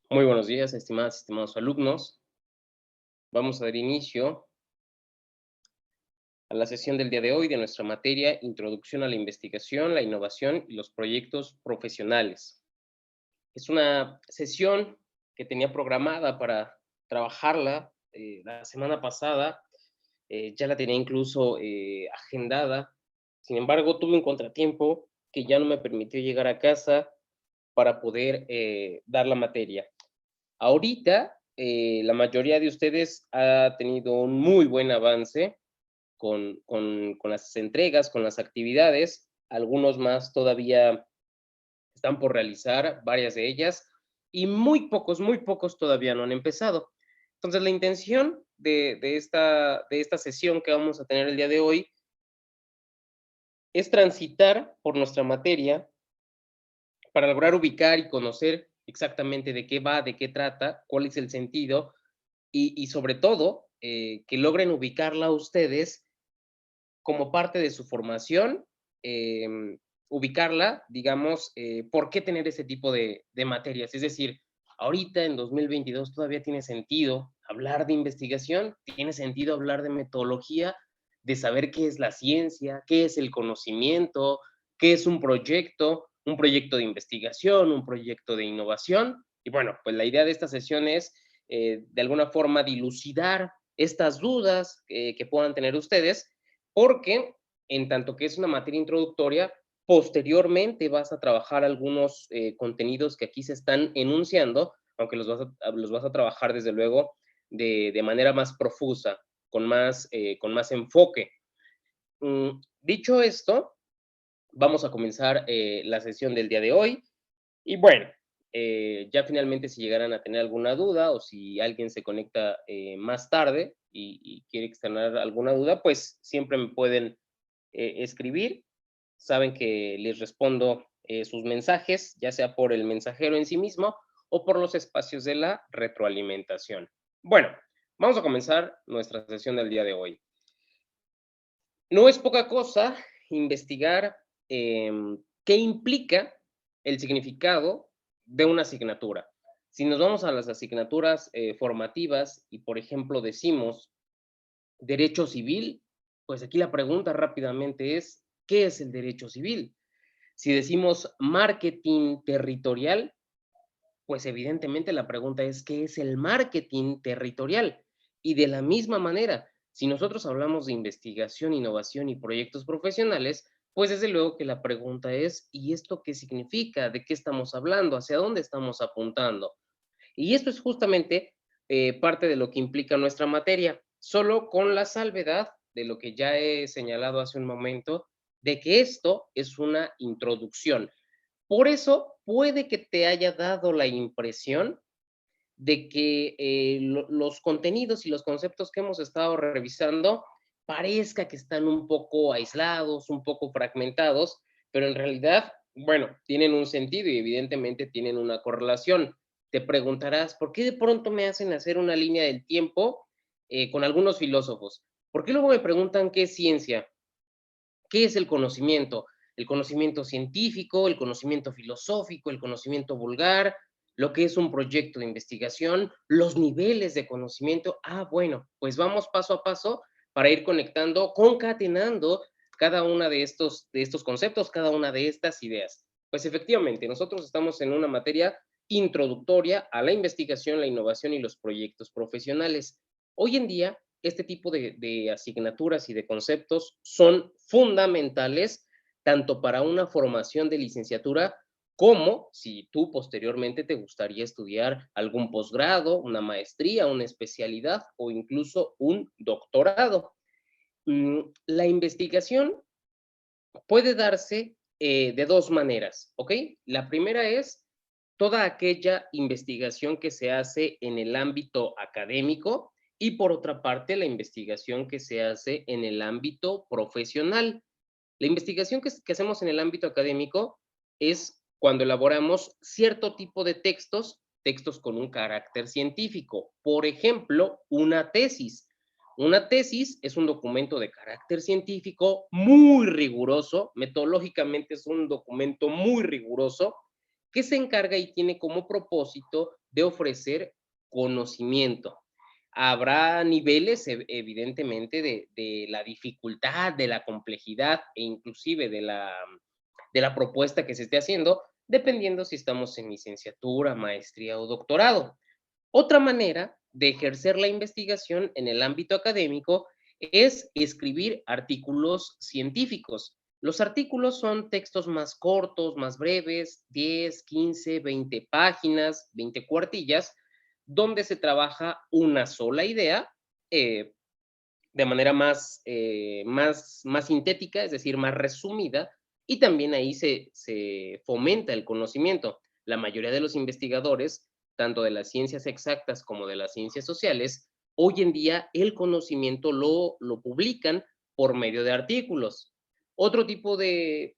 Muy buenos días, estimados alumnos. Vamos a dar inicio a la sesión del día de hoy de nuestra materia Introducción a la Investigación, la Innovación y los Proyectos Profesionales. Es una sesión que tenía programada para trabajarla la semana pasada, ya la tenía incluso agendada. Sin embargo, tuve un contratiempo que ya no me permitió llegar a casa para poder dar la materia. Ahorita, la mayoría de ustedes ha tenido un muy buen avance con las entregas, con las actividades. Algunos más todavía están por realizar, varias de ellas, y muy pocos todavía no han empezado. Entonces, la intención de esta sesión que vamos a tener el día de hoy es transitar por nuestra materia para lograr ubicar y conocer exactamente de qué va, de qué trata, cuál es el sentido y sobre todo, que logren ubicarla ustedes como parte de su formación, ubicarla, digamos, por qué tener ese tipo de materias. Es decir, ahorita en 2022 todavía tiene sentido hablar de investigación, tiene sentido hablar de metodología, de saber qué es la ciencia, qué es el conocimiento, qué es un proyecto de investigación, un proyecto de innovación. Y bueno, pues la idea de esta sesión es, de alguna forma, dilucidar estas dudas que puedan tener ustedes porque en tanto que es una materia introductoria, posteriormente vas a trabajar algunos contenidos que aquí se están enunciando, aunque los vas a trabajar desde luego de manera más profusa, con más enfoque. Dicho esto, vamos a comenzar la sesión del día de hoy. Y bueno, ya finalmente si llegaran a tener alguna duda o si alguien se conecta más tarde y quiere externar alguna duda, pues siempre me pueden escribir. Saben que les respondo sus mensajes, ya sea por el mensajero en sí mismo o por los espacios de la retroalimentación. Bueno, vamos a comenzar nuestra sesión del día de hoy. No es poca cosa investigar qué implica el significado de una asignatura. Si nos vamos a las asignaturas formativas y, por ejemplo, decimos derecho civil, pues aquí la pregunta rápidamente es, ¿qué es el derecho civil? Si decimos marketing territorial, pues evidentemente la pregunta es, ¿qué es el marketing territorial? Y de la misma manera, si nosotros hablamos de investigación, innovación y proyectos profesionales, pues desde luego que la pregunta es, ¿y esto qué significa? ¿De qué estamos hablando? ¿Hacia dónde estamos apuntando? Y esto es justamente parte de lo que implica nuestra materia, solo con la salvedad de lo que ya he señalado hace un momento, de que esto es una introducción. Por eso puede que te haya dado la impresión de que los contenidos y los conceptos que hemos estado revisando parezca que están un poco aislados, un poco fragmentados, pero en realidad, bueno, tienen un sentido y evidentemente tienen una correlación. Te preguntarás, ¿por qué de pronto me hacen hacer una línea del tiempo con algunos filósofos? ¿Por qué luego me preguntan qué es ciencia? ¿Qué es el conocimiento? El conocimiento científico, el conocimiento filosófico, el conocimiento vulgar, lo que es un proyecto de investigación, los niveles de conocimiento. Bueno, pues vamos paso a paso para ir conectando, concatenando cada una de estos conceptos, cada una de estas ideas. Pues efectivamente, nosotros estamos en una materia introductoria a la investigación, la innovación y los proyectos profesionales. Hoy en día, este tipo de asignaturas y de conceptos son fundamentales tanto para una formación de licenciatura como si tú posteriormente te gustaría estudiar algún posgrado, una maestría, una especialidad o incluso un doctorado. La investigación puede darse de dos maneras, ¿ok? La primera es toda aquella investigación que se hace en el ámbito académico y por otra parte la investigación que se hace en el ámbito profesional. La investigación que hacemos en el ámbito académico es cuando elaboramos cierto tipo de textos, textos con un carácter científico. Por ejemplo, una tesis. Una tesis es un documento de carácter científico muy riguroso, metodológicamente es un documento muy riguroso, que se encarga y tiene como propósito de ofrecer conocimiento. Habrá niveles, evidentemente, de la dificultad, de la complejidad e inclusive de la propuesta que se esté haciendo, dependiendo si estamos en licenciatura, maestría o doctorado. Otra manera de ejercer la investigación en el ámbito académico es escribir artículos científicos. Los artículos son textos más cortos, más breves, 10, 15, 20 páginas, 20 cuartillas, donde se trabaja una sola idea eh, de manera más sintética, es decir, más resumida, y también ahí se fomenta el conocimiento. La mayoría de los investigadores, tanto de las ciencias exactas como de las ciencias sociales, hoy en día el conocimiento lo publican por medio de artículos. Otro tipo de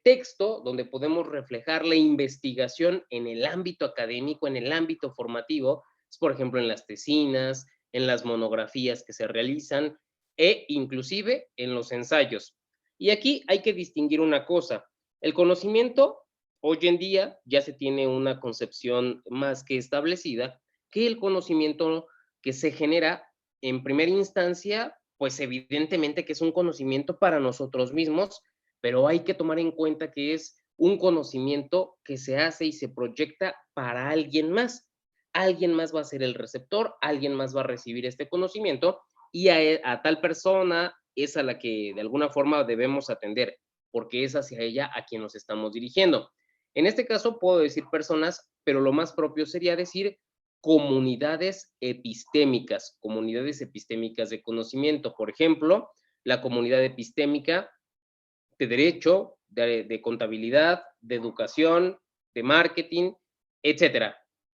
texto donde podemos reflejar la investigación en el ámbito académico, en el ámbito formativo, es por ejemplo en las tesinas, en las monografías que se realizan e inclusive en los ensayos. Y aquí hay que distinguir una cosa. El conocimiento, hoy en día ya se tiene una concepción más que establecida, que el conocimiento que se genera en primera instancia, pues evidentemente que es un conocimiento para nosotros mismos, pero hay que tomar en cuenta que es un conocimiento que se hace y se proyecta para alguien más. Alguien más va a ser el receptor, alguien más va a recibir este conocimiento y a tal persona es a la que de alguna forma debemos atender, porque es hacia ella a quien nos estamos dirigiendo. En este caso puedo decir personas, pero lo más propio sería decir comunidades epistémicas de conocimiento. Por ejemplo, la comunidad epistémica de derecho, de contabilidad, de educación, de marketing, etcétera.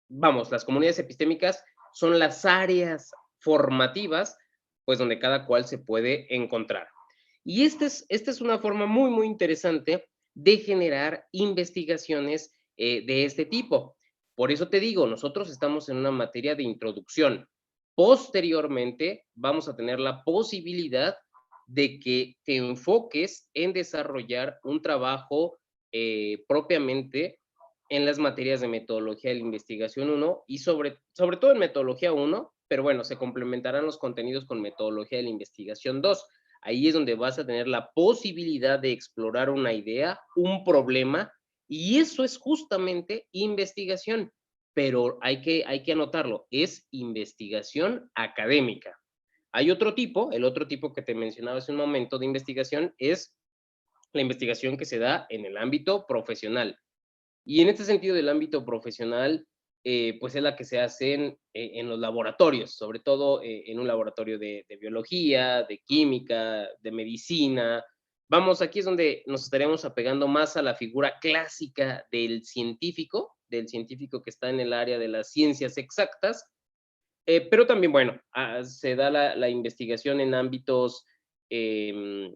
Vamos, las comunidades epistémicas son las áreas formativas, pues donde cada cual se puede encontrar. Y esta es una forma muy, muy interesante de generar investigaciones de este tipo. Por eso te digo, nosotros estamos en una materia de introducción. Posteriormente, vamos a tener la posibilidad de que te enfoques en desarrollar un trabajo propiamente en las materias de metodología de la investigación 1 y sobre todo en metodología 1, pero bueno, se complementarán los contenidos con metodología de la investigación 2. Ahí es donde vas a tener la posibilidad de explorar una idea, un problema, y eso es justamente investigación, pero hay que anotarlo, es investigación académica. Hay otro tipo, el otro tipo que te mencionaba hace un momento de investigación es la investigación que se da en el ámbito profesional. Y en este sentido del ámbito profesional, pues es la que se hace en los laboratorios, sobre todo en un laboratorio de biología, de química, de medicina. Vamos, aquí es donde nos estaremos apegando más a la figura clásica del científico que está en el área de las ciencias exactas, pero también, bueno, se da la investigación en ámbitos em,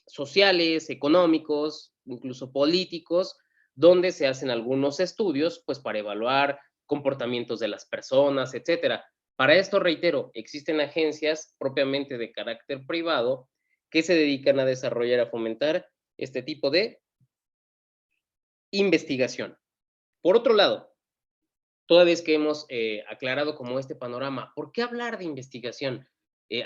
sociales, económicos, incluso políticos, donde se hacen algunos estudios, pues para evaluar comportamientos de las personas, etcétera. Para esto, reitero, existen agencias propiamente de carácter privado que se dedican a desarrollar, a fomentar este tipo de investigación. Por otro lado, toda vez que hemos aclarado como este panorama, ¿por qué hablar de investigación?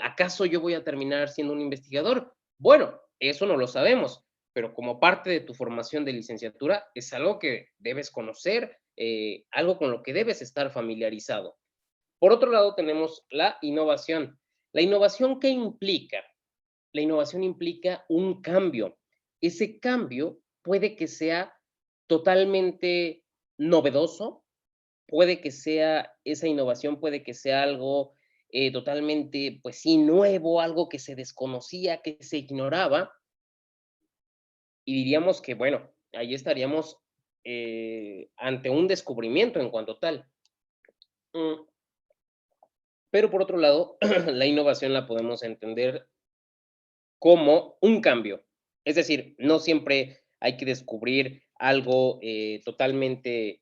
¿Acaso yo voy a terminar siendo un investigador? Bueno, eso no lo sabemos, pero como parte de tu formación de licenciatura es algo que debes conocer, algo con lo que debes estar familiarizado. Por otro lado, tenemos la innovación. ¿La innovación qué implica? La innovación implica un cambio. Ese cambio puede que sea totalmente novedoso, puede que sea esa innovación puede que sea algo, totalmente, pues sí, nuevo, algo que se desconocía, que se ignoraba, y diríamos que, bueno, ahí estaríamos, ante un descubrimiento en cuanto tal. Mm, pero por otro lado, la innovación la podemos entender como un cambio. Es decir, no siempre hay que descubrir algo totalmente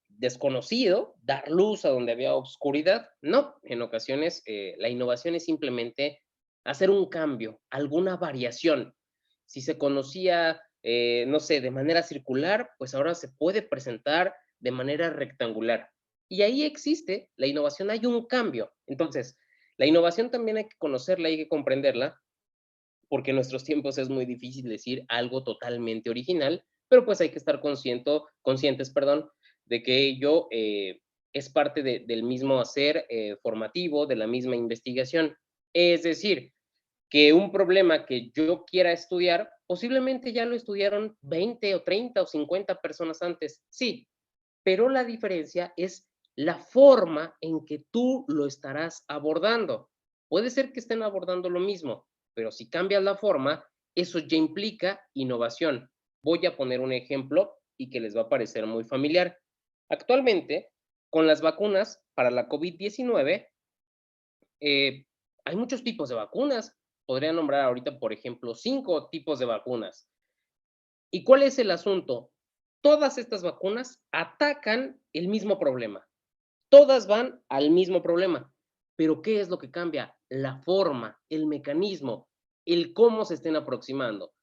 desconocido, dar luz a donde había oscuridad. No, en ocasiones la innovación es simplemente hacer un cambio, alguna variación. Si se conocía, no sé, de manera circular, pues ahora se puede presentar de manera rectangular. Y ahí existe la innovación, hay un cambio. Entonces, la innovación también hay que conocerla, hay que comprenderla, porque en nuestros tiempos es muy difícil decir algo totalmente original, pero pues hay que estar conscientes, perdón, de que ello es parte del mismo hacer formativo, de la misma investigación. Es decir, que un problema que yo quiera estudiar, posiblemente ya lo estudiaron 20 o 30 o 50 personas antes, sí, pero la diferencia es la forma en que tú lo estarás abordando. Puede ser que estén abordando lo mismo, pero si cambias la forma, eso ya implica innovación. Voy a poner un ejemplo y que les va a parecer muy familiar. Actualmente, con las vacunas para la COVID-19, eh, hay muchos tipos de vacunas. Podría nombrar ahorita, por ejemplo, 5 tipos de vacunas. ¿Y cuál es el asunto? Todas estas vacunas atacan el mismo problema. Todas van al mismo problema. Pero ¿qué es lo que cambia? La forma, el mecanismo, el cómo se estén aproximando.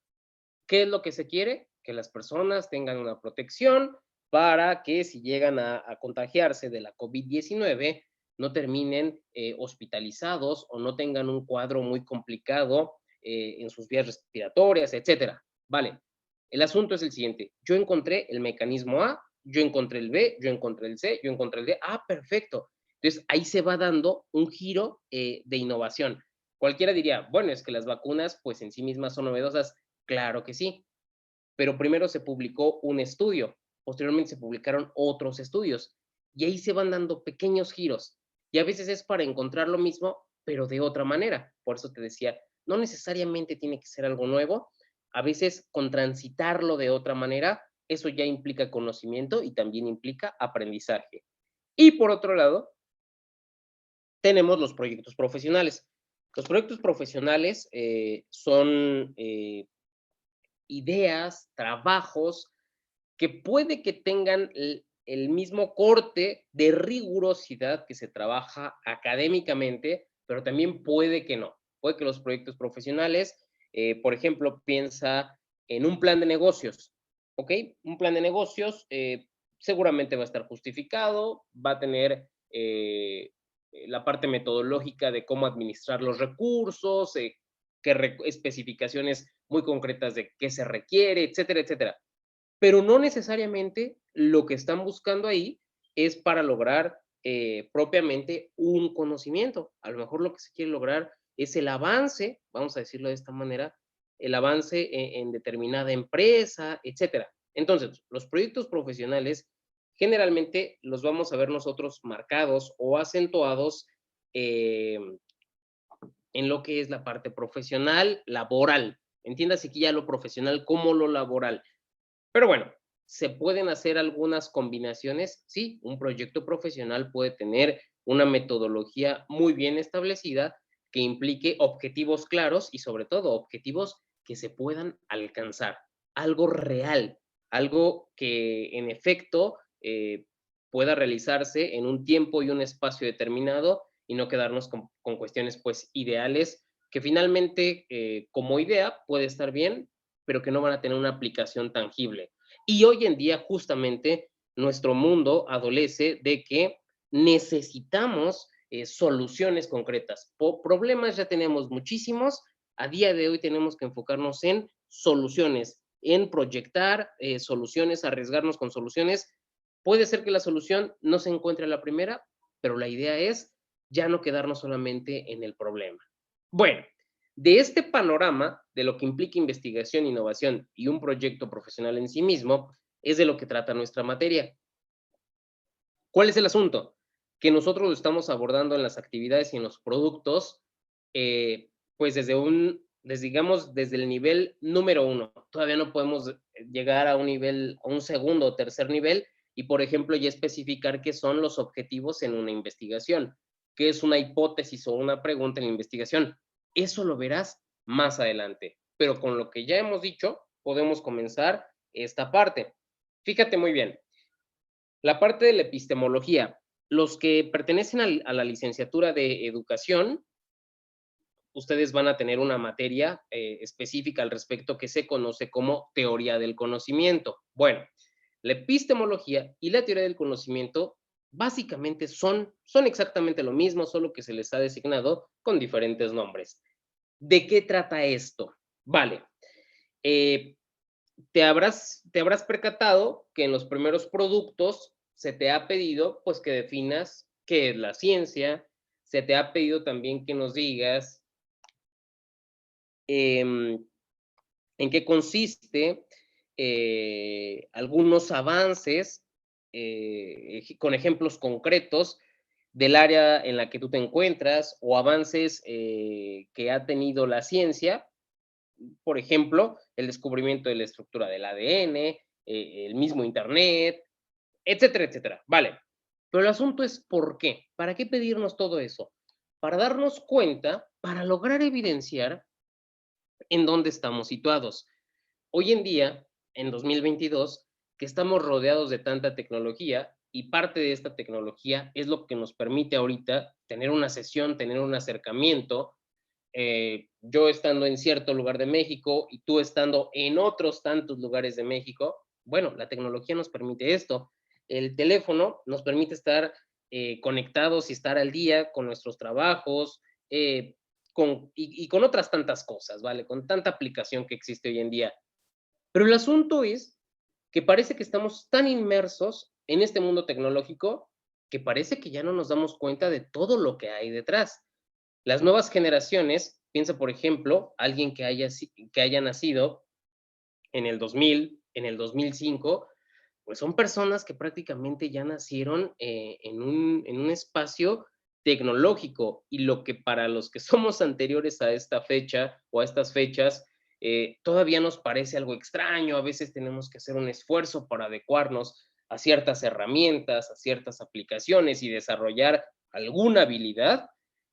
¿Qué es lo que se quiere? Que las personas tengan una protección para que si llegan a contagiarse de la COVID-19 no terminen hospitalizados o no tengan un cuadro muy complicado en sus vías respiratorias, etcétera. Vale, el asunto es el siguiente. Yo encontré el mecanismo A, yo encontré el B, yo encontré el C, yo encontré el D. Ah, perfecto. Entonces ahí se va dando un giro de innovación. Cualquiera diría, bueno, es que las vacunas pues en sí mismas son novedosas. Claro que sí, pero primero se publicó un estudio, posteriormente se publicaron otros estudios y ahí se van dando pequeños giros y a veces es para encontrar lo mismo, pero de otra manera. Por eso te decía, no necesariamente tiene que ser algo nuevo, a veces con transitarlo de otra manera, eso ya implica conocimiento y también implica aprendizaje. Y por otro lado, tenemos los proyectos profesionales. Los proyectos profesionales son ideas, trabajos que puede que tengan el mismo corte de rigurosidad que se trabaja académicamente, pero también puede que no. Puede que los proyectos profesionales, por ejemplo, piensa en un plan de negocios, ¿ok? Un plan de negocios seguramente va a estar justificado, va a tener la parte metodológica de cómo administrar los recursos, especificaciones muy concretas de qué se requiere, etcétera, etcétera. Pero no necesariamente lo que están buscando ahí es para lograr propiamente un conocimiento. A lo mejor lo que se quiere lograr es el avance, vamos a decirlo de esta manera, el avance en determinada empresa, etcétera. Entonces, los proyectos profesionales generalmente los vamos a ver nosotros marcados o acentuados eh, en lo que es la parte profesional, laboral. Entiendas aquí ya lo profesional como lo laboral. Pero bueno, ¿se pueden hacer algunas combinaciones? Sí, un proyecto profesional puede tener una metodología muy bien establecida que implique objetivos claros y sobre todo objetivos que se puedan alcanzar, algo real, algo que en efecto pueda realizarse en un tiempo y un espacio determinado y no quedarnos con cuestiones pues ideales que finalmente como idea puede estar bien, pero que no van a tener una aplicación tangible. Y hoy en día justamente nuestro mundo adolece de que necesitamos soluciones concretas. Problemas ya tenemos muchísimos, a día de hoy tenemos que enfocarnos en soluciones, en proyectar soluciones, arriesgarnos con soluciones. Puede ser que la solución no se encuentre a la primera, pero la idea es ya no quedarnos solamente en el problema. Bueno, de este panorama de lo que implica investigación, innovación y un proyecto profesional en sí mismo, es de lo que trata nuestra materia. ¿Cuál es el asunto? Que nosotros lo estamos abordando en las actividades y en los productos, pues digamos, desde el nivel número uno. Todavía no podemos llegar a un nivel, a un segundo o tercer nivel, y por ejemplo, ya especificar qué son los objetivos en una investigación, qué es una hipótesis o una pregunta en la investigación. Eso lo verás más adelante. Pero con lo que ya hemos dicho, podemos comenzar esta parte. Fíjate muy bien, la parte de la epistemología. Los que pertenecen a la licenciatura de educación, ustedes van a tener una materia específica al respecto que se conoce como teoría del conocimiento. Bueno, la epistemología y la teoría del conocimiento Básicamente son exactamente lo mismo, solo que se les ha designado con diferentes nombres. ¿De qué trata esto? Vale, eh, te habrás percatado que en los primeros productos se te ha pedido, pues, que definas qué es la ciencia, se te ha pedido también que nos digas, em, en qué consiste, algunos avances, con ejemplos concretos del área en la que tú te encuentras o avances, que ha tenido la ciencia. Por ejemplo, el descubrimiento de la estructura del ADN, el mismo Internet, etcétera, etcétera. Vale. Pero el asunto es ¿por qué? ¿Para qué pedirnos todo eso? Para darnos cuenta, para lograr evidenciar en dónde estamos situados. Hoy en día, en 2022, que estamos rodeados de tanta tecnología y parte de esta tecnología es lo que nos permite ahorita tener una sesión, tener un acercamiento, yo estando en cierto lugar de México y tú estando en otros tantos lugares de México, bueno, la tecnología nos permite esto. El teléfono nos permite estar conectados y estar al día con nuestros trabajos, y con otras tantas cosas, ¿vale? Con tanta aplicación que existe hoy en día. Pero el asunto es que parece que estamos tan inmersos en este mundo tecnológico que parece que ya no nos damos cuenta de todo lo que hay detrás. Las nuevas generaciones, piensa por ejemplo, alguien que haya nacido en el 2000, en el 2005, pues son personas que prácticamente ya nacieron en un espacio tecnológico y lo que para los que somos anteriores a esta fecha o a estas fechas, todavía nos parece algo extraño, a veces tenemos que hacer un esfuerzo para adecuarnos a ciertas herramientas, a ciertas aplicaciones y desarrollar alguna habilidad.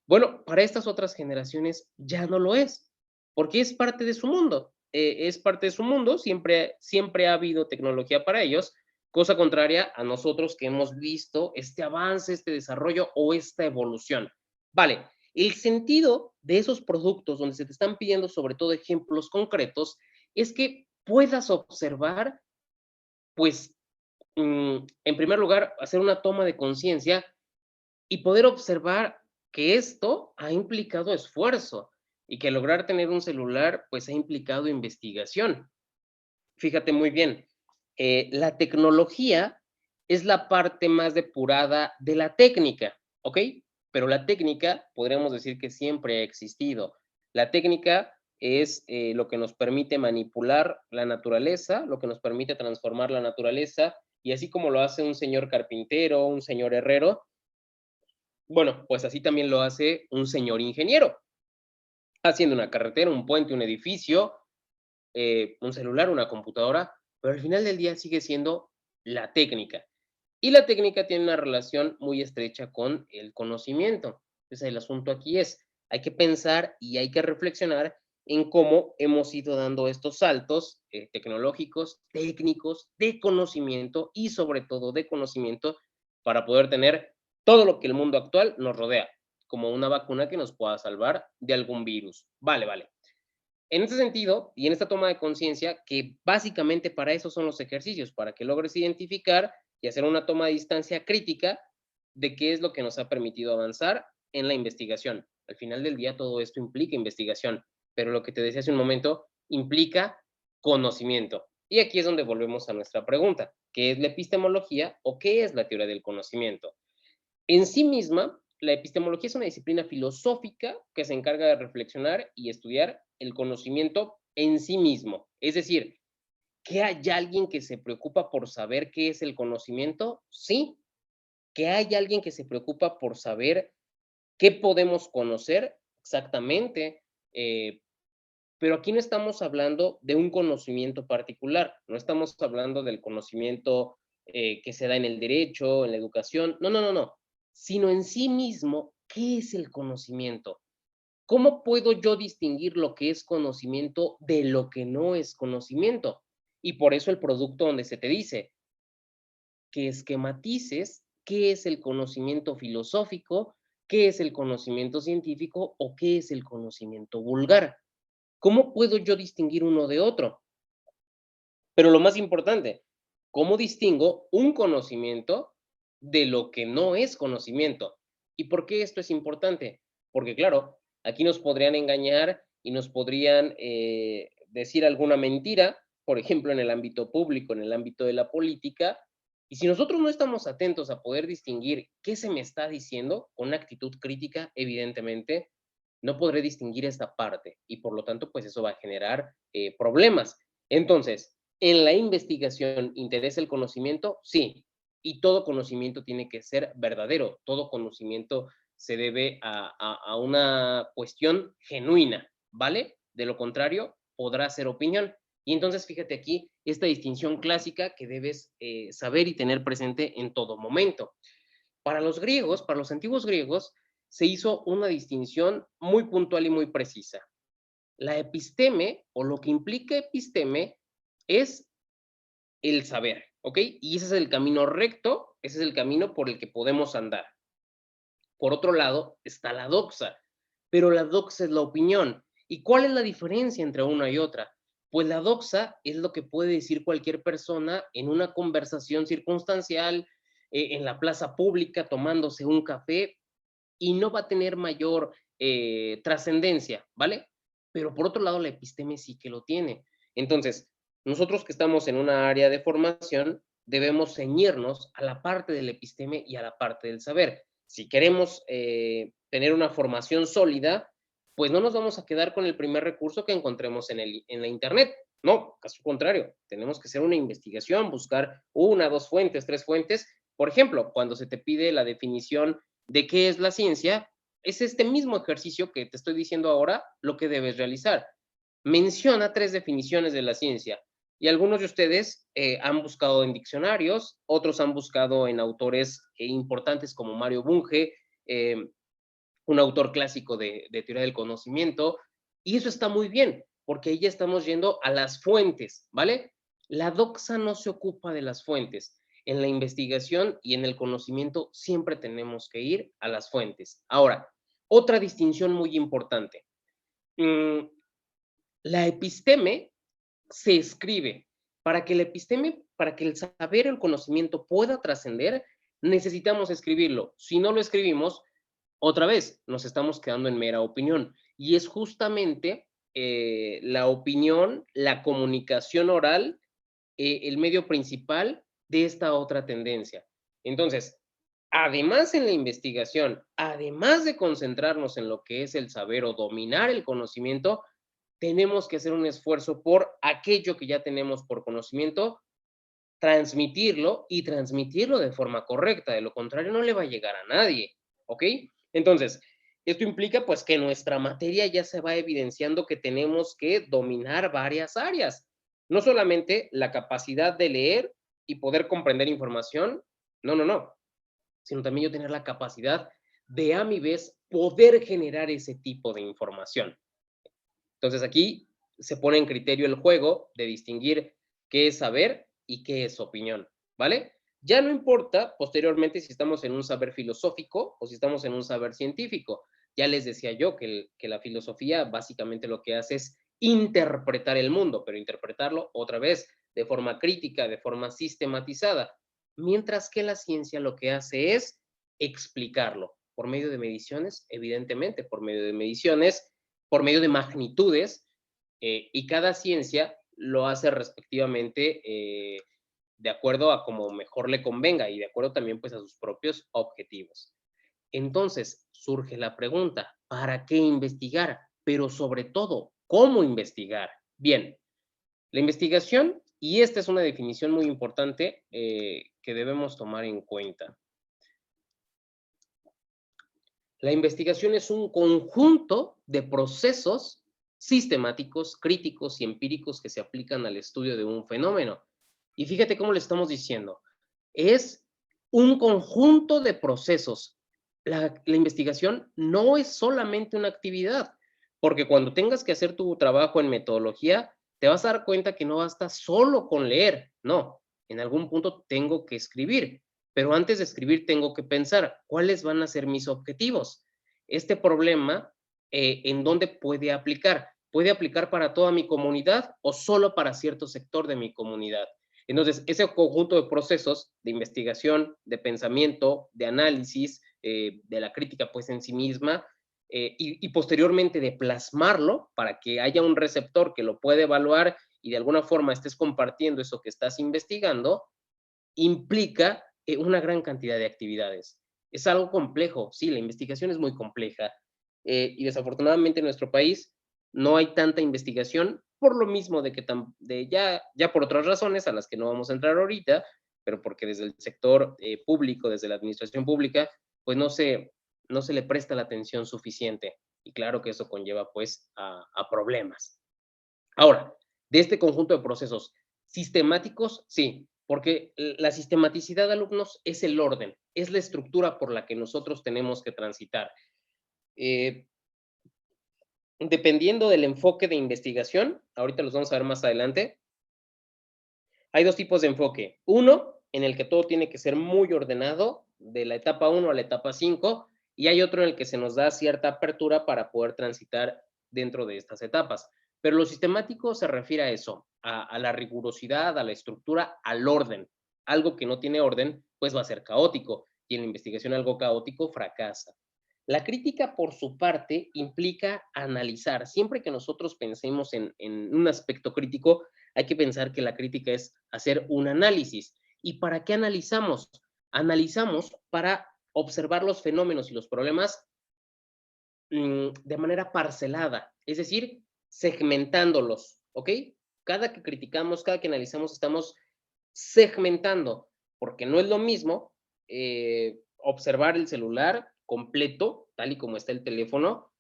Bueno, para estas otras generaciones ya no lo es, porque es parte de su mundo. Es parte de su mundo, siempre ha habido tecnología para ellos, cosa contraria a nosotros que hemos visto este avance, este desarrollo o esta evolución. Vale, el sentido de esos productos donde se te están pidiendo sobre todo ejemplos concretos es que puedas observar, pues, en primer lugar, hacer una toma de conciencia y poder observar que esto ha implicado esfuerzo y que lograr tener un celular, pues ha implicado investigación. Fíjate muy bien, la tecnología es la parte más depurada de la técnica, ¿ok? Pero la técnica podríamos decir que siempre ha existido. La técnica es lo que nos permite manipular la naturaleza, lo que nos permite transformar la naturaleza, y así como lo hace un señor carpintero, un señor herrero, bueno, pues así también lo hace un señor ingeniero, haciendo una carretera, un puente, un edificio, un celular, una computadora, pero al final del día sigue siendo la técnica. Y la técnica tiene una relación muy estrecha con el conocimiento. Entonces, el asunto aquí es, hay que pensar y hay que reflexionar en cómo hemos ido dando estos saltos tecnológicos, técnicos, de conocimiento y sobre todo de conocimiento para poder tener todo lo que el mundo actual nos rodea, como una vacuna que nos pueda salvar de algún virus. Vale, vale. En ese sentido, y en esta toma de conciencia, que básicamente para eso son los ejercicios, para que logres identificar y hacer una toma de distancia crítica de qué es lo que nos ha permitido avanzar en la investigación. Al final del día todo esto implica investigación, pero lo que te decía hace un momento implica conocimiento. Y aquí es donde volvemos a nuestra pregunta, ¿qué es la epistemología o qué es la teoría del conocimiento? En sí misma, la epistemología es una disciplina filosófica que se encarga de reflexionar y estudiar el conocimiento en sí mismo. Es decir, ¿que hay alguien que se preocupa por saber qué es el conocimiento? Sí. ¿Que hay alguien que se preocupa por saber qué podemos conocer? Exactamente. Pero aquí no estamos hablando de un conocimiento particular, no estamos hablando del conocimiento que se da en el derecho, en la educación, no, no, no, no, sino en sí mismo, ¿qué es el conocimiento? ¿Cómo puedo yo distinguir lo que es conocimiento de lo que no es conocimiento? Y por eso el producto donde se te dice que esquematices qué es el conocimiento filosófico, qué es el conocimiento científico o qué es el conocimiento vulgar. ¿Cómo puedo yo distinguir uno de otro? Pero lo más importante, ¿cómo distingo un conocimiento de lo que no es conocimiento. ¿Y por qué esto es importante? Porque claro, aquí nos podrían engañar y nos podrían decir alguna mentira, por ejemplo, en el ámbito público, en el ámbito de la política, y si nosotros no estamos atentos a poder distinguir qué se me está diciendo con una actitud crítica, evidentemente, no podré distinguir esta parte y por lo tanto, pues eso va a generar problemas. Entonces, ¿en la investigación interesa el conocimiento? Sí, y todo conocimiento tiene que ser verdadero, todo conocimiento se debe a una cuestión genuina, ¿vale? De lo contrario, podrá ser opinión. Y entonces, fíjate aquí, esta distinción clásica que debes saber y tener presente en todo momento. Para los griegos, para los antiguos griegos, se hizo una distinción muy puntual y muy precisa. La episteme, o lo que implica episteme, es el saber, ¿ok? Y ese es el camino recto, ese es el camino por el que podemos andar. Por otro lado, está la doxa, pero la doxa es la opinión. ¿Y cuál es la diferencia entre una y otra? Pues la doxa es lo que puede decir cualquier persona en una conversación circunstancial, en la plaza pública, tomándose un café, y no va a tener mayor trascendencia, ¿vale? Pero por otro lado, la episteme sí que lo tiene. Entonces, nosotros que estamos en una área de formación, debemos ceñirnos a la parte del episteme y a la parte del saber. Si queremos tener una formación sólida, pues no nos vamos a quedar con el primer recurso que encontremos en la Internet. No, caso contrario, tenemos que hacer una investigación, buscar una, dos fuentes, tres fuentes. Por ejemplo, cuando se te pide la definición de qué es la ciencia, es este mismo ejercicio que te estoy diciendo ahora lo que debes realizar. Menciona tres definiciones de la ciencia y algunos de ustedes han buscado en diccionarios, otros han buscado en autores importantes como Mario Bunge, un autor clásico de teoría del conocimiento, y eso está muy bien, porque ahí ya estamos yendo a las fuentes, ¿vale? La doxa no se ocupa de las fuentes. En la investigación y en el conocimiento siempre tenemos que ir a las fuentes. Ahora, otra distinción muy importante. Mm, la episteme se escribe. Para que el episteme, para que el saber, el conocimiento pueda trascender, necesitamos escribirlo. Si no lo escribimos, otra vez, nos estamos quedando en mera opinión. Y es justamente la opinión, la comunicación oral, el medio principal de esta otra tendencia. Entonces, además en la investigación, además de concentrarnos en lo que es el saber o dominar el conocimiento, tenemos que hacer un esfuerzo por aquello que ya tenemos por conocimiento, transmitirlo y transmitirlo de forma correcta. De lo contrario, no le va a llegar a nadie. ¿Ok? Entonces, esto implica pues que nuestra materia ya se va evidenciando que tenemos que dominar varias áreas. No solamente la capacidad de leer y poder comprender información, no, no, no, sino también yo tener la capacidad de a mi vez poder generar ese tipo de información. Entonces aquí se pone en criterio el juego de distinguir qué es saber y qué es opinión, ¿vale? Ya no importa posteriormente si estamos en un saber filosófico o si estamos en un saber científico. Ya les decía yo que la filosofía básicamente lo que hace es interpretar el mundo, pero interpretarlo otra vez de forma crítica, de forma sistematizada, mientras que la ciencia lo que hace es explicarlo por medio de mediciones, evidentemente, por medio de mediciones, por medio de magnitudes, y cada ciencia lo hace respectivamente de acuerdo a como mejor le convenga y de acuerdo también pues a sus propios objetivos. Entonces surge la pregunta, ¿para qué investigar? Pero sobre todo, ¿cómo investigar? Bien, la investigación, y esta es una definición muy importante que debemos tomar en cuenta. La investigación es un conjunto de procesos sistemáticos, críticos y empíricos que se aplican al estudio de un fenómeno. Y fíjate cómo le estamos diciendo. Es un conjunto de procesos. La investigación no es solamente una actividad, porque cuando tengas que hacer tu trabajo en metodología, te vas a dar cuenta que no basta solo con leer, no, en algún punto tengo que escribir, pero antes de escribir tengo que pensar cuáles van a ser mis objetivos. Este problema, ¿en dónde puede aplicar? ¿Puede aplicar para toda mi comunidad o solo para cierto sector de mi comunidad? Entonces, ese conjunto de procesos de investigación, de pensamiento, de análisis, de la crítica pues en sí misma, y posteriormente de plasmarlo para que haya un receptor que lo pueda evaluar y de alguna forma estés compartiendo eso que estás investigando, implica una gran cantidad de actividades. Es algo complejo, sí, la investigación es muy compleja, y desafortunadamente en nuestro país no hay tanta investigación por lo mismo de que ya por otras razones a las que no vamos a entrar ahorita, pero porque desde el sector público, desde la administración pública, pues no se le presta la atención suficiente. Y claro que eso conlleva pues a problemas. Ahora, de este conjunto de procesos sistemáticos, sí, porque la sistematicidad de alumnos es el orden, es la estructura por la que nosotros tenemos que transitar. Eh, Dependiendo del enfoque de investigación, ahorita los vamos a ver más adelante, hay dos tipos de enfoque. Uno, en el que todo tiene que ser muy ordenado, de la etapa 1 a la etapa 5, y hay otro en el que se nos da cierta apertura para poder transitar dentro de estas etapas. Pero lo sistemático se refiere a eso, a la rigurosidad, a la estructura, al orden. Algo que no tiene orden, pues va a ser caótico, y en la investigación algo caótico fracasa. La crítica, por su parte, implica analizar. Siempre que nosotros pensemos en un aspecto crítico, hay que pensar que la crítica es hacer un análisis. ¿Y para qué analizamos? Analizamos para observar los fenómenos y los problemas de manera parcelada, es decir, segmentándolos, ¿ok? Cada que criticamos, cada que analizamos, estamos segmentando, porque no es lo mismo observar el celular completo, tal y como está el teléfono,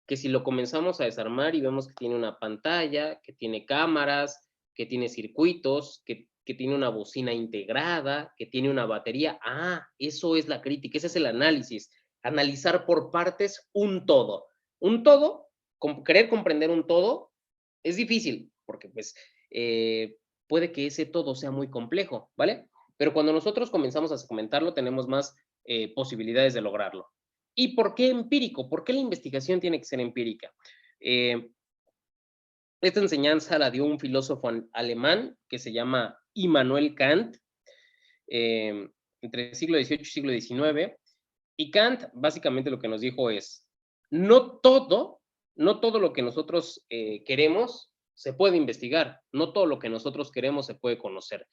que si lo comenzamos a desarmar y vemos que tiene una pantalla, que tiene cámaras, que tiene circuitos, que tiene una bocina integrada, que tiene una batería. Ah, eso es la crítica, ese es el análisis. Analizar por partes un todo. Un todo, querer comprender un todo, es difícil, porque pues puede que ese todo sea muy complejo, ¿vale? Pero cuando nosotros comenzamos a segmentarlo, tenemos más posibilidades de lograrlo. ¿Y por qué empírico? ¿Por qué la investigación tiene que ser empírica? Eh, Esta enseñanza la dio un filósofo alemán que se llama Immanuel Kant, eh, entre el siglo XVIII y siglo XIX. Y Kant básicamente lo que nos dijo es, no todo, no todo lo que nosotros queremos se puede investigar, no todo lo que nosotros queremos se puede conocer.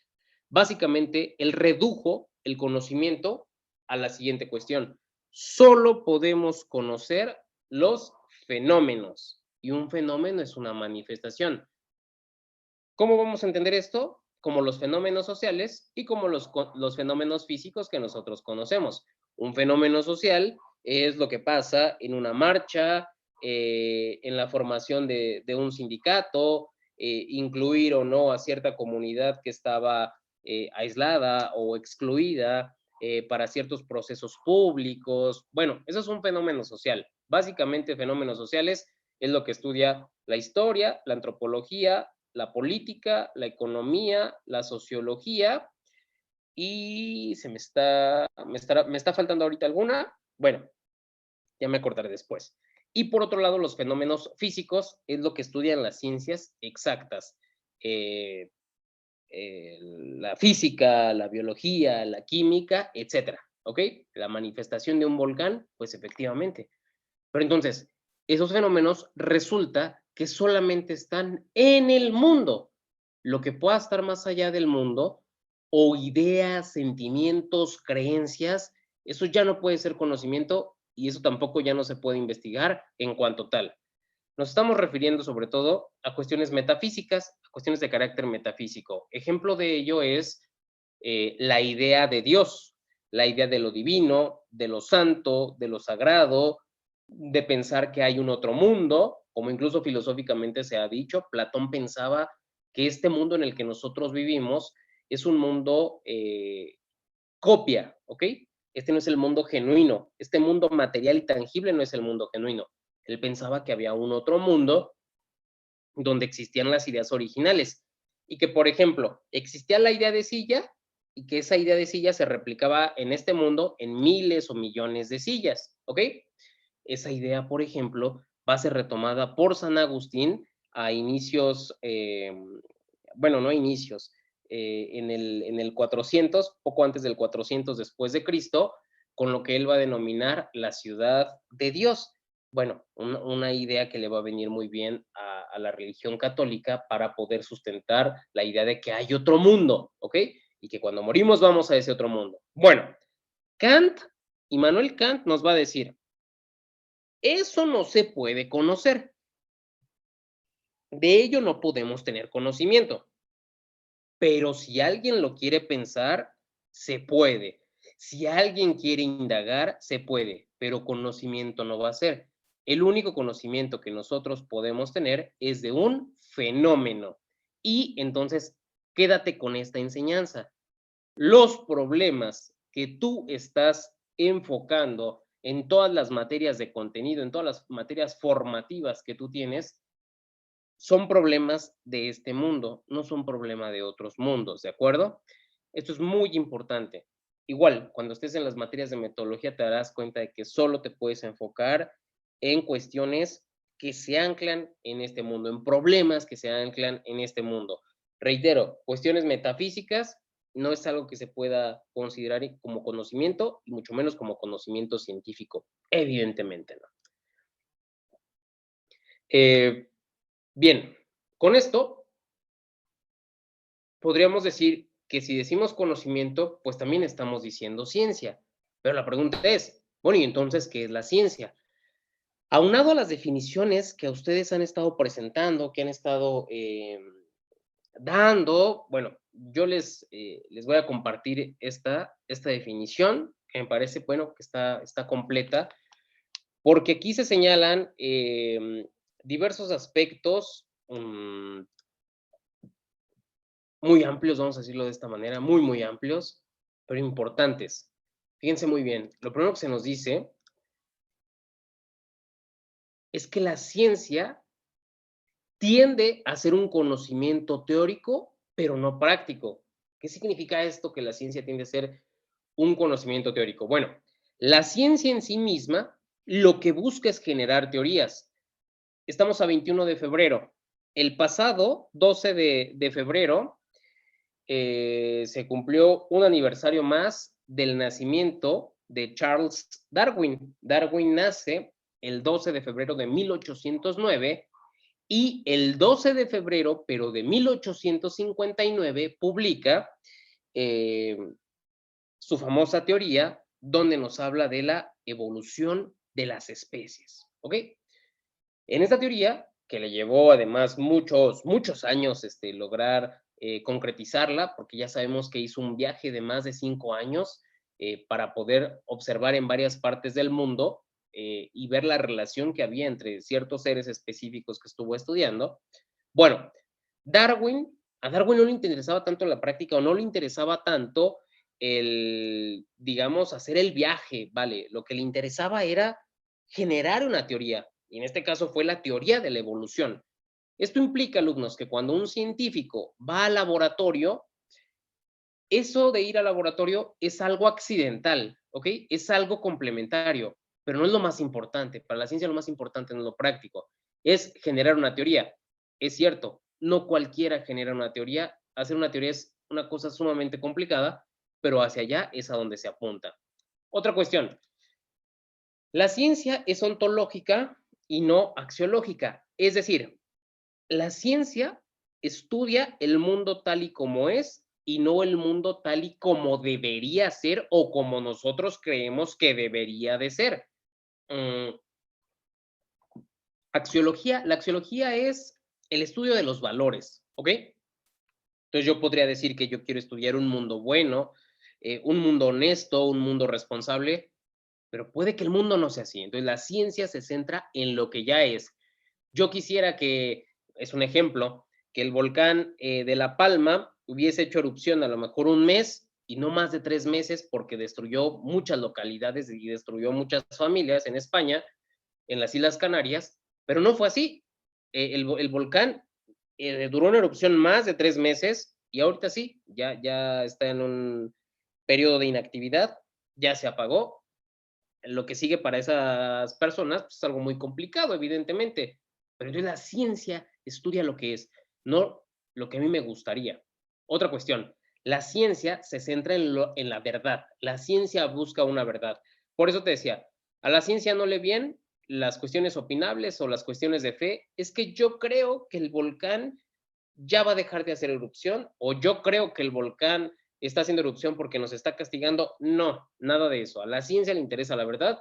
Básicamente, él redujo el conocimiento a la siguiente cuestión. Solo podemos conocer los fenómenos y un fenómeno es una manifestación. ¿Cómo vamos a entender esto? Como los fenómenos sociales y como los fenómenos físicos que nosotros conocemos. Un fenómeno social es lo que pasa en una marcha, en la formación de un sindicato, incluir o no a cierta comunidad que estaba aislada o excluida para ciertos procesos públicos. Bueno, eso es un fenómeno social. Básicamente, fenómenos sociales es lo que estudia la historia, la antropología, la política, la economía, la sociología y me está faltando ahorita alguna. Bueno, ya me acordaré después. Y por otro lado, los fenómenos físicos es lo que estudian las ciencias exactas. Eh, la física, la biología, la química, etcétera. ¿Ok? La manifestación de un volcán, pues efectivamente. Pero entonces, esos fenómenos resulta que solamente están en el mundo. Lo que pueda estar más allá del mundo, o ideas, sentimientos, creencias, eso ya no puede ser conocimiento y eso tampoco ya no se puede investigar en cuanto tal. Nos estamos refiriendo sobre todo a cuestiones metafísicas, a cuestiones de carácter metafísico. Ejemplo de ello es la idea de Dios, la idea de lo divino, de lo santo, de lo sagrado, de pensar que hay un otro mundo, como incluso filosóficamente se ha dicho, Platón pensaba que este mundo en el que nosotros vivimos es un mundo copia, ¿ok? Este no es el mundo genuino, este mundo material y tangible no es el mundo genuino. Él pensaba que había un otro mundo donde existían las ideas originales y que, por ejemplo, existía la idea de silla y que esa idea de silla se replicaba en este mundo en miles o millones de sillas, ¿ok? Esa idea, por ejemplo, va a ser retomada por San Agustín a inicios, bueno, no a inicios, en el 400, poco antes del 400 después de Cristo, con lo que él va a denominar la ciudad de Dios. Bueno, una idea que le va a venir muy bien a la religión católica para poder sustentar la idea de que hay otro mundo, ¿ok? Y que cuando morimos vamos a ese otro mundo. Bueno, Kant, Immanuel Kant nos va a decir, eso no se puede conocer, de ello no podemos tener conocimiento, pero si alguien lo quiere pensar, se puede. Si alguien quiere indagar, se puede, pero conocimiento no va a ser. El único conocimiento que nosotros podemos tener es de un fenómeno. Y entonces, quédate con esta enseñanza. Los problemas que tú estás enfocando en todas las materias de contenido, en todas las materias formativas que tú tienes, son problemas de este mundo, no son problema de otros mundos, ¿de acuerdo? Esto es muy importante. Igual, cuando estés en las materias de metodología te darás cuenta de que solo te puedes enfocar en cuestiones que se anclan en este mundo, en problemas que se anclan en este mundo. Reitero, cuestiones metafísicas no es algo que se pueda considerar como conocimiento y mucho menos como conocimiento científico, evidentemente no. Eh, Bien, con esto podríamos decir que si decimos conocimiento, pues también estamos diciendo ciencia. Pero la pregunta es, bueno, ¿y entonces qué es la ciencia? Aunado a las definiciones que ustedes han estado presentando, que han estado dando, bueno, yo les voy a compartir esta definición, que me parece, bueno, que está completa, porque aquí se señalan diversos aspectos muy amplios, vamos a decirlo de esta manera, muy, muy amplios, pero importantes. Fíjense muy bien, lo primero que se nos dice es que la ciencia tiende a ser un conocimiento teórico, pero no práctico. ¿Qué significa esto que la ciencia tiende a ser un conocimiento teórico? Bueno, la ciencia en sí misma lo que busca es generar teorías. Estamos a 21 de febrero. El pasado 12 de febrero se cumplió un aniversario más del nacimiento de Charles Darwin. Darwin nace el 12 de febrero de 1809 y el 12 de febrero, pero de 1859, publica eh, su famosa teoría donde nos habla de la evolución de las especies. ¿Ok? En esta teoría, que le llevó además muchos, muchos años lograr concretizarla, porque ya sabemos que hizo un viaje de más de 5 años para poder observar en varias partes del mundo y ver la relación que había entre ciertos seres específicos que estuvo estudiando. Bueno, a Darwin no le interesaba tanto la práctica o no le interesaba tanto el, digamos, hacer el viaje, ¿vale? Lo que le interesaba era generar una teoría, y en este caso fue la teoría de la evolución. Esto implica, alumnos, que cuando un científico va al laboratorio, eso de ir al laboratorio es algo accidental, ¿ok? Es algo complementario, pero no es lo más importante. Para la ciencia lo más importante no es lo práctico, es generar una teoría. Es cierto, no cualquiera genera una teoría. Hacer una teoría es una cosa sumamente complicada, pero hacia allá es a donde se apunta. Otra cuestión, la ciencia es ontológica y no axiológica, es decir, la ciencia estudia el mundo tal y como es y no el mundo tal y como debería ser o como nosotros creemos que debería de ser. Mm, la axiología es el estudio de los valores, ¿ok? Entonces yo podría decir que yo quiero estudiar un mundo bueno, un mundo honesto, un mundo responsable, pero puede que el mundo no sea así. Entonces la ciencia se centra en lo que ya es. Yo quisiera que, es un ejemplo, que el volcán de La Palma hubiese hecho erupción a lo mejor un mes y no más de 3 meses porque destruyó muchas localidades y destruyó muchas familias en España, en las Islas Canarias, pero no fue así. El volcán duró una erupción más de 3 meses y ahorita sí, ya está en un periodo de inactividad, ya se apagó. Lo que sigue para esas personas pues, es algo muy complicado, evidentemente. Pero entonces la ciencia estudia lo que es, no lo que a mí me gustaría. Otra cuestión, la ciencia se centra en la verdad, la ciencia busca una verdad. Por eso te decía, a la ciencia no le vienen las cuestiones opinables o las cuestiones de fe, es que yo creo que el volcán ya va a dejar de hacer erupción o yo creo que el volcán está haciendo erupción porque nos está castigando. No, nada de eso. A la ciencia le interesa la verdad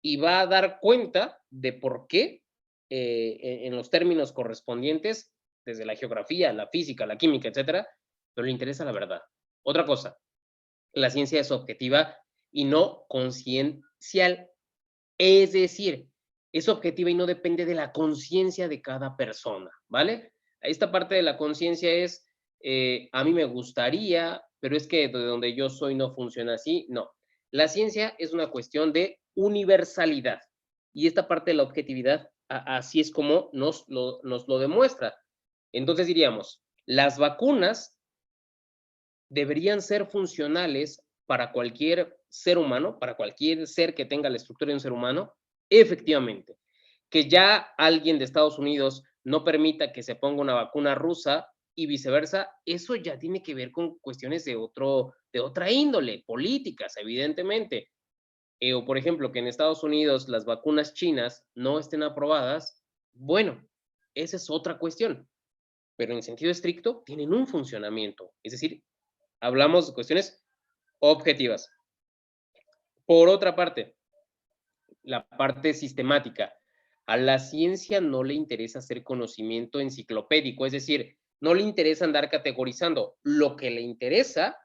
y va a dar cuenta de por qué en los términos correspondientes, desde la geografía, la física, la química, etcétera, pero le interesa la verdad. Otra cosa, la ciencia es objetiva y no conciencial. Es decir, es objetiva y no depende de la conciencia de cada persona, ¿vale? Esta parte de la conciencia es, a mí me gustaría, pero es que de donde yo soy no funciona así. No, la ciencia es una cuestión de universalidad y esta parte de la objetividad, así es como nos lo demuestra. Entonces diríamos, las vacunas deberían ser funcionales para cualquier ser humano, para cualquier ser que tenga la estructura de un ser humano, efectivamente. Que ya alguien de Estados Unidos no permita que se ponga una vacuna rusa y viceversa, eso ya tiene que ver con cuestiones de otra índole, políticas, evidentemente. O por ejemplo, que en Estados Unidos las vacunas chinas no estén aprobadas, bueno, esa es otra cuestión, pero en sentido estricto tienen un funcionamiento, es decir, hablamos de cuestiones objetivas. Por otra parte, la parte sistemática. A la ciencia no le interesa hacer conocimiento enciclopédico, es decir, no le interesa andar categorizando. Lo que le interesa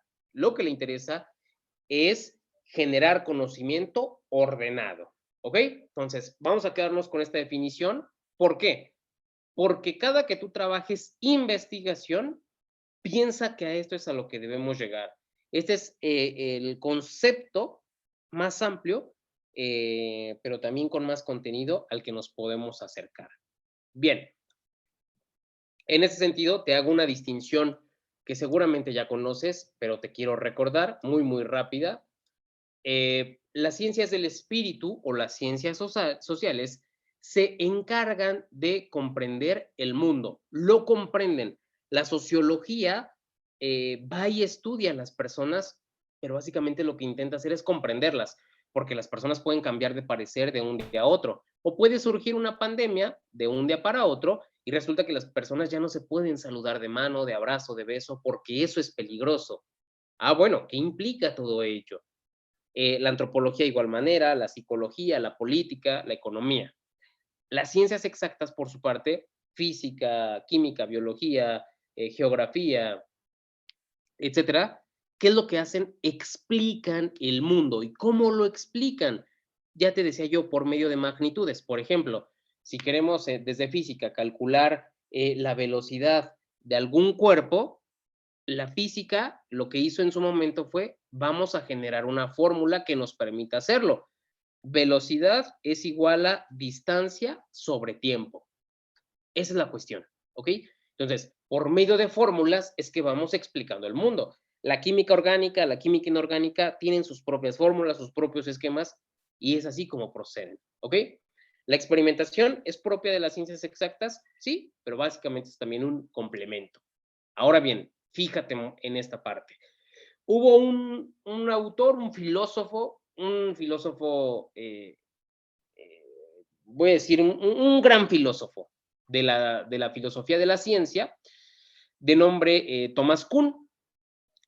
es generar conocimiento ordenado. ¿Ok? Entonces, vamos a quedarnos con esta definición. ¿Por qué? Porque cada que tú trabajes investigación, piensa que a esto es a lo que debemos llegar. Este es el concepto más amplio, pero también con más contenido al que nos podemos acercar. Bien, en ese sentido te hago una distinción que seguramente ya conoces, pero te quiero recordar muy, muy rápida. Las ciencias del espíritu o las ciencias sociales se encargan de comprender el mundo, lo comprenden. La sociología va y estudia a las personas, pero básicamente lo que intenta hacer es comprenderlas, porque las personas pueden cambiar de parecer de un día a otro, o puede surgir una pandemia de un día para otro y resulta que las personas ya no se pueden saludar de mano, de abrazo, de beso, porque eso es peligroso. Ah, bueno, ¿qué implica todo ello? La antropología de igual manera, la psicología, la política, la economía. Las ciencias exactas, por su parte, física, química, biología, geografía, etcétera, ¿qué es lo que hacen? Explican el mundo. ¿Y cómo lo explican? Ya te decía yo, por medio de magnitudes. Por ejemplo, si queremos desde física calcular la velocidad de algún cuerpo, la física lo que hizo en su momento fue, vamos a generar una fórmula que nos permita hacerlo. Velocidad es igual a distancia sobre tiempo. Esa es la cuestión, ¿ok? Entonces, por medio de fórmulas es que vamos explicando el mundo. La química orgánica, la química inorgánica tienen sus propias fórmulas, sus propios esquemas, y es así como proceden, ¿ok? La experimentación es propia de las ciencias exactas, sí, pero básicamente es también un complemento. Ahora bien, fíjate en esta parte. Hubo un autor, un filósofo, voy a decir, un gran filósofo de la filosofía de la ciencia, de nombre Thomas Kuhn,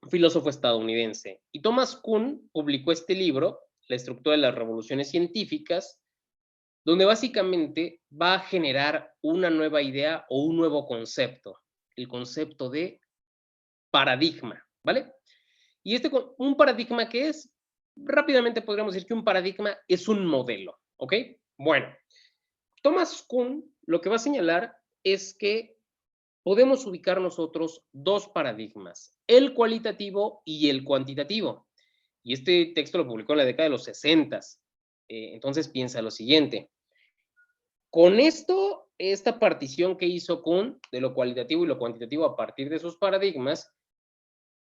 filósofo estadounidense. Y Thomas Kuhn publicó este libro, La estructura de las revoluciones científicas, donde básicamente va a generar una nueva idea o un nuevo concepto, el concepto de paradigma, ¿vale? Y un paradigma que es, rápidamente podríamos decir que un paradigma es un modelo, ¿ok? Bueno, Thomas Kuhn lo que va a señalar es que podemos ubicar nosotros dos paradigmas, el cualitativo y el cuantitativo. Y este texto lo publicó en la década de los 60. Entonces piensa lo siguiente. Con esto, esta partición que hizo Kuhn de lo cualitativo y lo cuantitativo a partir de sus paradigmas,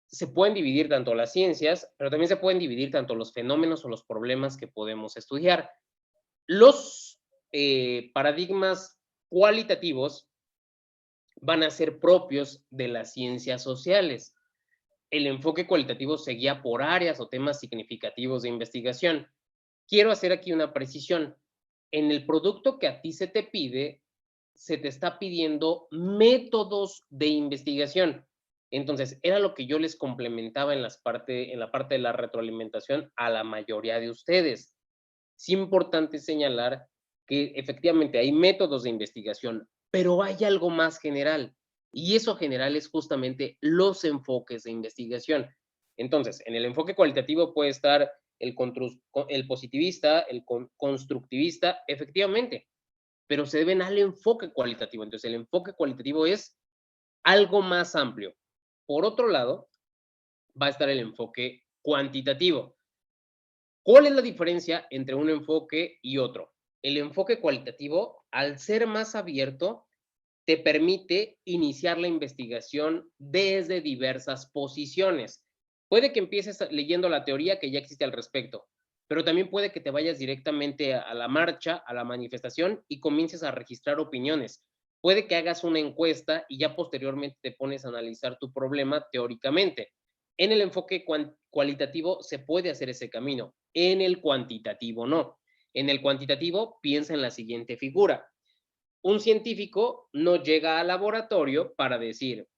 se pueden dividir tanto las ciencias, pero también se pueden dividir tanto los fenómenos o los problemas que podemos estudiar. Los paradigmas cualitativos van a ser propios de las ciencias sociales. El enfoque cualitativo se guía por áreas o temas significativos de investigación. Quiero hacer aquí una precisión. En el producto que a ti se te pide, se te está pidiendo métodos de investigación. Entonces, era lo que yo les complementaba en la parte de la retroalimentación a la mayoría de ustedes. Es importante señalar que efectivamente hay métodos de investigación, pero hay algo más general, y eso general es justamente los enfoques de investigación. Entonces, en el enfoque cualitativo puede estar el positivista, el constructivista, efectivamente, pero se deben al enfoque cualitativo. Entonces, el enfoque cualitativo es algo más amplio. Por otro lado, va a estar el enfoque cuantitativo. ¿Cuál es la diferencia entre un enfoque y otro? El enfoque cualitativo, al ser más abierto, te permite iniciar la investigación desde diversas posiciones. Puede que empieces leyendo la teoría que ya existe al respecto, pero también puede que te vayas directamente a la marcha, a la manifestación y comiences a registrar opiniones. Puede que hagas una encuesta y ya posteriormente te pones a analizar tu problema teóricamente. En el enfoque cualitativo se puede hacer ese camino, en el cuantitativo no. En el cuantitativo piensa en la siguiente figura. Un científico no llega al laboratorio para decir,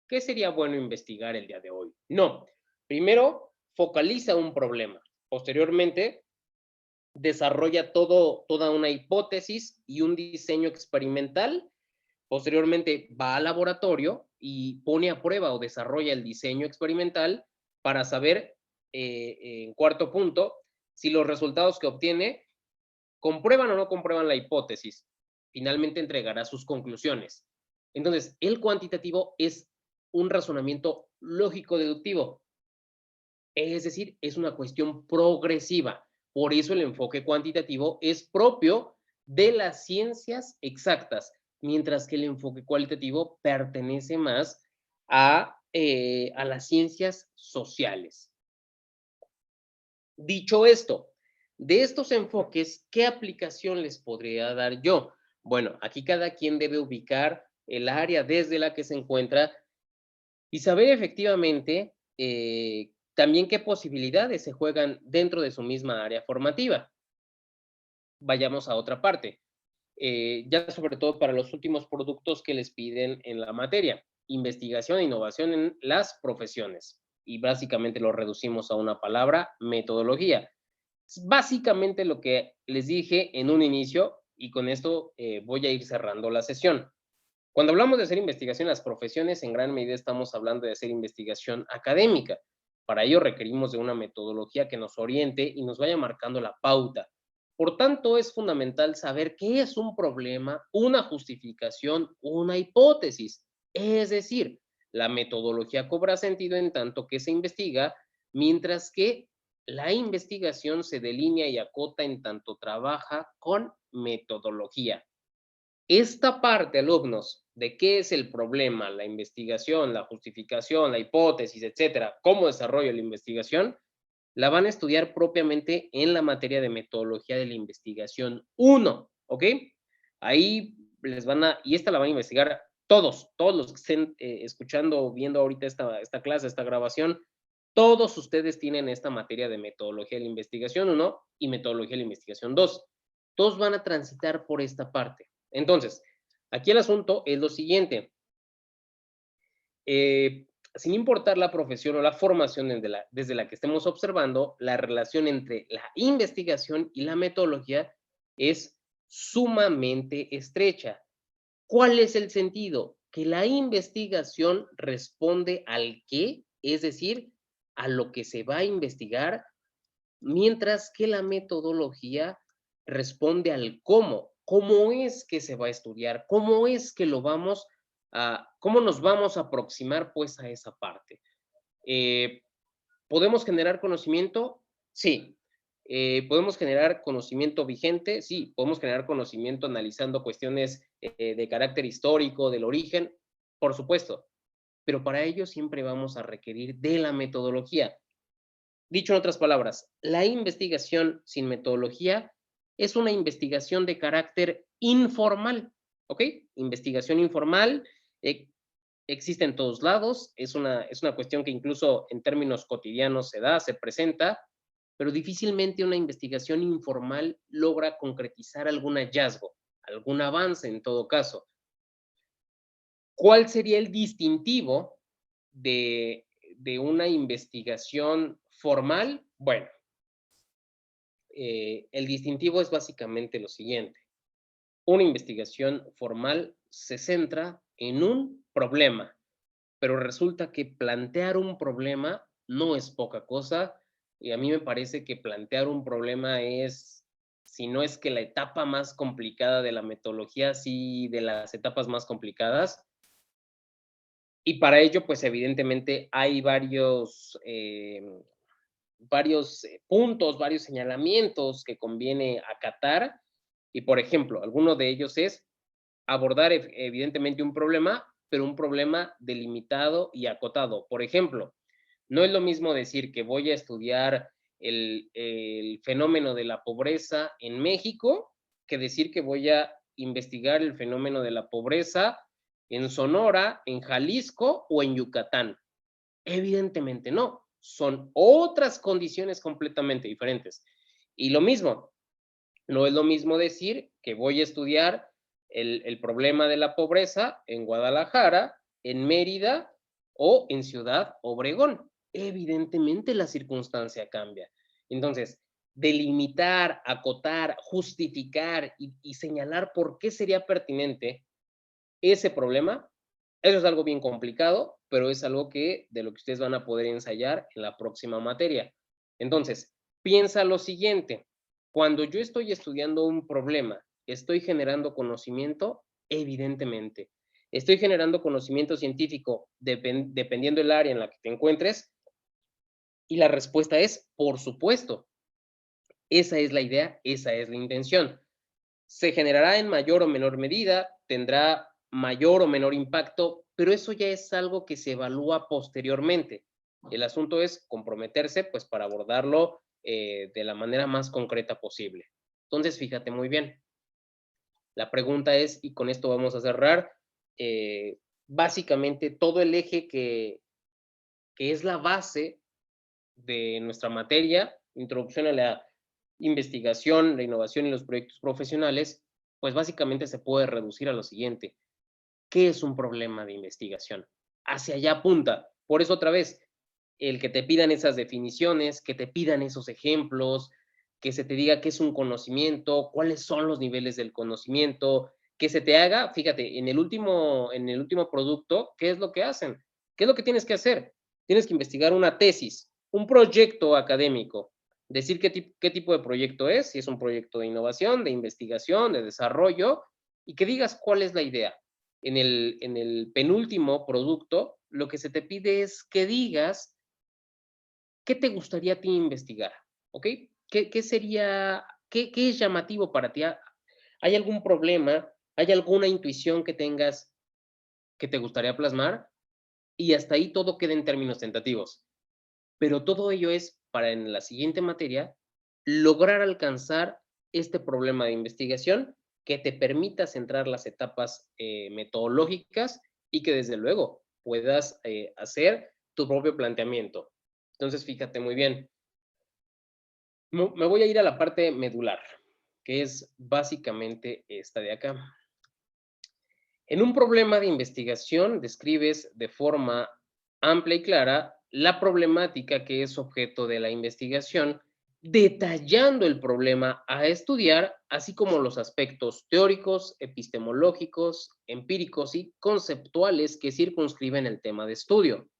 ¿qué sería bueno investigar el día de hoy? No, primero focaliza un problema, posteriormente desarrolla toda una hipótesis y un diseño experimental, posteriormente va al laboratorio y pone a prueba o desarrolla el diseño experimental para saber, en cuarto punto, si los resultados que obtiene comprueban o no comprueban la hipótesis. Finalmente entregará sus conclusiones. Entonces, el cuantitativo es un razonamiento lógico-deductivo, es decir, es una cuestión progresiva. Por eso el enfoque cuantitativo es propio de las ciencias exactas, mientras que el enfoque cualitativo pertenece más a las ciencias sociales. Dicho esto, de estos enfoques, ¿qué aplicación les podría dar yo? Bueno, aquí cada quien debe ubicar el área desde la que se encuentra y saber efectivamente también qué posibilidades se juegan dentro de su misma área formativa. Vayamos a otra parte, ya sobre todo para los últimos productos que les piden en la materia, investigación e innovación en las profesiones. Y básicamente lo reducimos a una palabra, metodología. Es básicamente lo que les dije en un inicio y con esto voy a ir cerrando la sesión. Cuando hablamos de hacer investigación en las profesiones, en gran medida estamos hablando de hacer investigación académica. Para ello requerimos de una metodología que nos oriente y nos vaya marcando la pauta. Por tanto, es fundamental saber qué es un problema, una justificación, una hipótesis. Es decir, la metodología cobra sentido en tanto que se investiga, mientras que la investigación se delinea y acota en tanto trabaja con metodología. Esta parte, alumnos, de qué es el problema, la investigación, la justificación, la hipótesis, etcétera, cómo desarrollo la investigación, la van a estudiar propiamente en la materia de metodología de la investigación 1, ¿ok? Ahí les van a, y esta la van a investigar todos los que estén escuchando o viendo ahorita esta clase, esta grabación, todos ustedes tienen esta materia de metodología de la investigación 1 y metodología de la investigación 2. Todos van a transitar por esta parte. Entonces, aquí el asunto es lo siguiente. Sin importar la profesión o la formación desde la que estemos observando, la relación entre la investigación y la metodología es sumamente estrecha. ¿Cuál es el sentido? Que la investigación responde al qué, es decir, a lo que se va a investigar, mientras que la metodología responde al cómo, cómo es que se va a estudiar, cómo es que lo vamos cómo nos vamos a aproximar pues a esa parte. Eh, ¿Podemos generar conocimiento? Sí. ¿Podemos generar conocimiento vigente? Sí. ¿Podemos generar conocimiento analizando cuestiones de carácter histórico, del origen? Por supuesto. Pero para ello siempre vamos a requerir de la metodología. Dicho en otras palabras, la investigación sin metodología es una investigación de carácter informal, ¿ok? Investigación informal E- Existe en todos lados, es una cuestión que incluso en términos cotidianos se da, se presenta, pero difícilmente una investigación informal logra concretizar algún hallazgo, algún avance en todo caso. ¿Cuál sería el distintivo de, de una investigación formal? Bueno, el distintivo es básicamente lo siguiente. Una investigación formal se centra en un problema, pero resulta que plantear un problema no es poca cosa, y a mí me parece que plantear un problema es, si no es que la etapa más complicada de la metodología, sí de las etapas más complicadas. Y para ello, pues evidentemente hay varios puntos, varios señalamientos que conviene acatar. Y por ejemplo, alguno de ellos es abordar evidentemente un problema, pero un problema delimitado y acotado. Por ejemplo, no es lo mismo decir que voy a estudiar el fenómeno de la pobreza en México que decir que voy a investigar el fenómeno de la pobreza en Sonora, en Jalisco o en Yucatán. Evidentemente no, son otras condiciones completamente diferentes. Y lo mismo, no es lo mismo decir que voy a estudiar el problema de la pobreza en Guadalajara, en Mérida o en Ciudad Obregón. Evidentemente la circunstancia cambia. Entonces, delimitar, acotar, justificar y señalar por qué sería pertinente ese problema, eso es algo bien complicado, pero es algo que de lo que ustedes van a poder ensayar en la próxima materia. Entonces, piensa lo siguiente, cuando yo estoy estudiando un problema, ¿estoy generando conocimiento? Evidentemente. ¿Estoy generando conocimiento científico dependiendo del área en la que te encuentres? Y la respuesta es, por supuesto. Esa es la idea, esa es la intención. Se generará en mayor o menor medida, tendrá mayor o menor impacto, pero eso ya es algo que se evalúa posteriormente. El asunto es comprometerse, pues, para abordarlo de la manera más concreta posible. Entonces, fíjate muy bien. La pregunta es, y con esto vamos a cerrar, básicamente todo el eje que es la base de nuestra materia, introducción a la investigación, la innovación y los proyectos profesionales, pues básicamente se puede reducir a lo siguiente. ¿Qué es un problema de investigación? Hacia allá apunta. Por eso otra vez, el que te pidan esas definiciones, que te pidan esos ejemplos, que se te diga qué es un conocimiento, cuáles son los niveles del conocimiento, que se te haga, fíjate, en el último producto, ¿qué es lo que hacen? ¿Qué es lo que tienes que hacer? Tienes que investigar una tesis, un proyecto académico, decir qué tipo de proyecto es, si es un proyecto de innovación, de investigación, de desarrollo, y que digas cuál es la idea. En el penúltimo producto, lo que se te pide es que digas qué te gustaría a ti investigar, ¿ok? ¿Qué sería, qué es llamativo para ti? ¿Hay algún problema? ¿Hay alguna intuición que tengas que te gustaría plasmar? Y hasta ahí todo queda en términos tentativos. Pero todo ello es para en la siguiente materia lograr alcanzar este problema de investigación que te permita centrar las etapas metodológicas y que desde luego puedas hacer tu propio planteamiento. Entonces, fíjate muy bien. Me voy a ir a la parte medular, que es básicamente esta de acá. En un problema de investigación describes de forma amplia y clara la problemática que es objeto de la investigación, detallando el problema a estudiar, así como los aspectos teóricos, epistemológicos, empíricos y conceptuales que circunscriben el tema de estudio.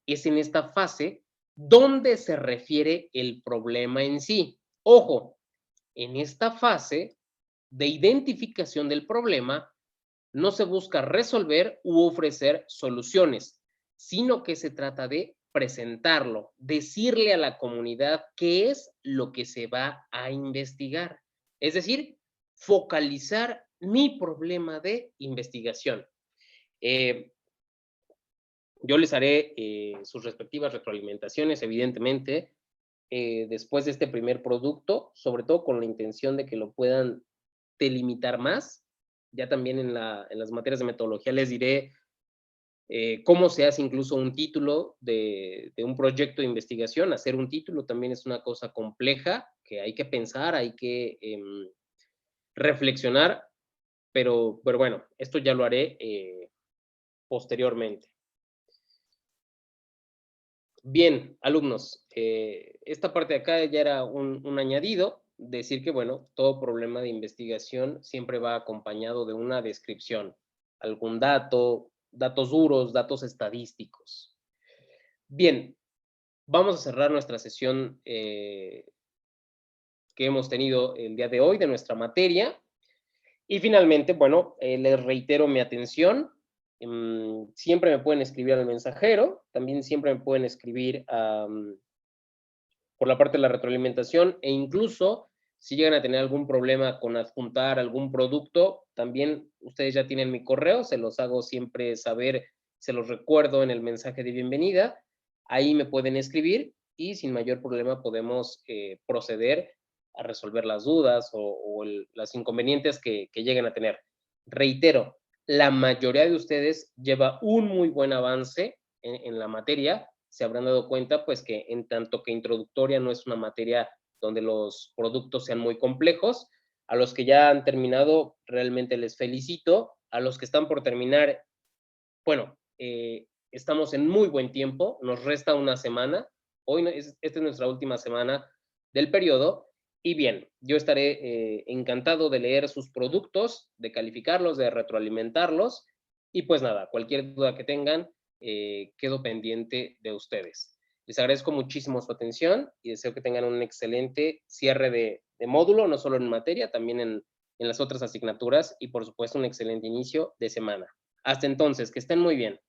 Es en esta fase donde se refiere el problema en sí. Ojo, en esta fase de identificación del problema, no se busca resolver u ofrecer soluciones, sino que se trata de presentarlo, decirle a la comunidad qué es lo que se va a investigar. Es decir, focalizar mi problema de investigación. Eh, yo les haré sus respectivas retroalimentaciones, evidentemente, después de este primer producto, sobre todo con la intención de que lo puedan delimitar más. Ya también en las materias de metodología les diré cómo se hace incluso un título de un proyecto de investigación. Hacer un título también es una cosa compleja que hay que pensar, hay que reflexionar, pero bueno, esto ya lo haré posteriormente. Bien, alumnos, esta parte de acá ya era un añadido, decir que, bueno, todo problema de investigación siempre va acompañado de una descripción, algún dato, datos duros, datos estadísticos. Bien, vamos a cerrar nuestra sesión que hemos tenido el día de hoy de nuestra materia. Y finalmente, bueno, les reitero mi atención. Siempre me pueden escribir al mensajero, también siempre me pueden escribir por la parte de la retroalimentación e incluso si llegan a tener algún problema con adjuntar algún producto, también ustedes ya tienen mi correo, se los hago siempre saber, se los recuerdo en el mensaje de bienvenida. Ahí me pueden escribir y sin mayor problema podemos proceder a resolver las dudas o las inconvenientes que lleguen a tener. Reitero, la mayoría de ustedes lleva un muy buen avance en la materia. Se habrán dado cuenta, pues, que en tanto que introductoria no es una materia donde los productos sean muy complejos. A los que ya han terminado, realmente les felicito. A los que están por terminar, bueno, estamos en muy buen tiempo, nos resta una semana. Hoy esta es nuestra última semana del periodo. Y bien, yo estaré encantado de leer sus productos, de calificarlos, de retroalimentarlos. Y pues nada, cualquier duda que tengan, quedo pendiente de ustedes. Les agradezco muchísimo su atención y deseo que tengan un excelente cierre de módulo, no solo en materia, también en las otras asignaturas y por supuesto un excelente inicio de semana. Hasta entonces, que estén muy bien.